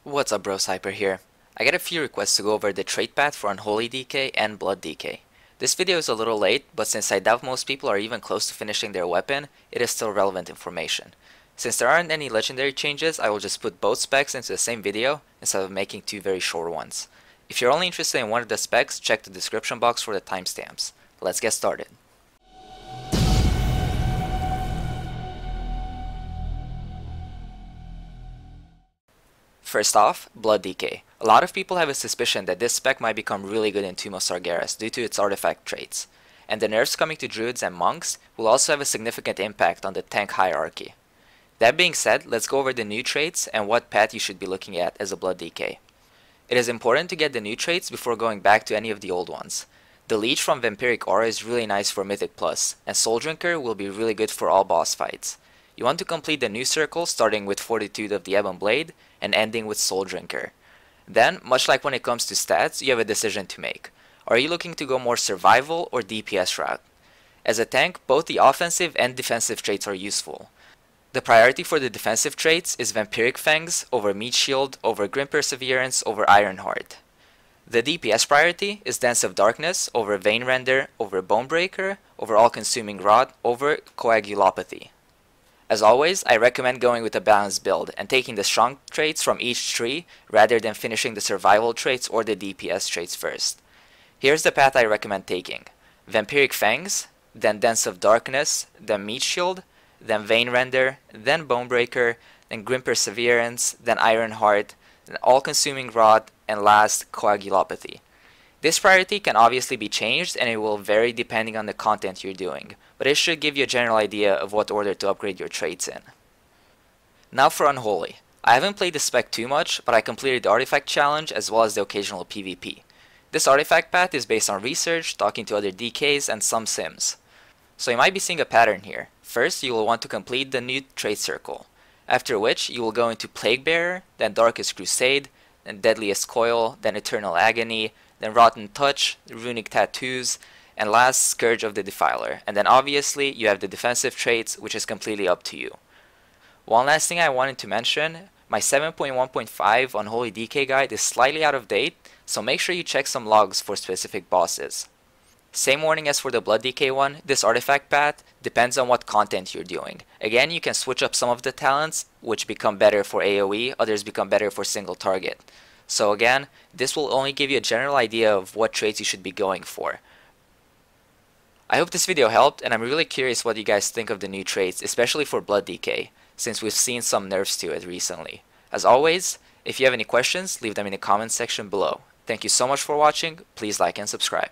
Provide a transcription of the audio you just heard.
What's up, bros? Hyper here. I get a few requests to go over the trait path for Unholy DK and Blood DK. This video is a little late, but since I doubt most people are even close to finishing their weapon, it is still relevant information. Since there aren't any legendary changes, I will just put both specs into the same video instead of making two very short ones. If you're only interested in one of the specs, check the description box for the timestamps. Let's get started. First off, Blood DK. A lot of people have a suspicion that this spec might become really good in Tomb of Sargeras due to its artifact traits, and the nerfs coming to druids and monks will also have a significant impact on the tank hierarchy. That being said, let's go over the new traits and what path you should be looking at as a Blood DK. It is important to get the new traits before going back to any of the old ones. The Leech from Vampiric Aura is really nice for Mythic Plus, and Soul Drinker will be really good for all boss fights. You want to complete the new circle starting with Fortitude of the Ebon Blade and ending with Soul Drinker. Then, much like when it comes to stats, you have a decision to make. Are you looking to go more survival or DPS route? As a tank, both the offensive and defensive traits are useful. The priority for the defensive traits is Vampiric Fangs over Meat Shield, over Grim Perseverance, over Iron Heart. The DPS priority is Dance of Darkness over Vein Render, over Bonebreaker, over All-Consuming Rod, over Coagulopathy. As always, I recommend going with a balanced build and taking the strong traits from each tree rather than finishing the survival traits or the DPS traits first. Here's the path I recommend taking. Vampiric Fangs, then Dance of Darkness, then Meat Shield, then Vein Render, then Bonebreaker, then Grim Perseverance, then Iron Heart, then All-Consuming Rod, and last, Coagulopathy. This priority can obviously be changed and it will vary depending on the content you're doing, but it should give you a general idea of what order to upgrade your traits in. Now for Unholy. I haven't played the spec too much, but I completed the artifact challenge as well as the occasional PvP. This artifact path is based on research, talking to other DKs, and some sims. So you might be seeing a pattern here. First, you will want to complete the new trait circle, after which you will go into Plague Bearer, then Darkest Crusade, then Deadliest Coil, then Eternal Agony, then Rotten Touch, Runic Tattoos, and last, Scourge of the Defiler. And then obviously you have the defensive traits, which is completely up to you. One last thing I wanted to mention, my 7.1.5 Unholy DK guide is slightly out of date, so make sure you check some logs for specific bosses. Same warning as for the Blood DK one, this artifact path depends on what content you're doing. Again, you can switch up some of the talents, which become better for AoE, others become better for single target. So again, this will only give you a general idea of what traits you should be going for. I hope this video helped, and I'm really curious what you guys think of the new traits, especially for Blood DK, since we've seen some nerfs to it recently. As always, if you have any questions, leave them in the comments section below. Thank you so much for watching, please like and subscribe.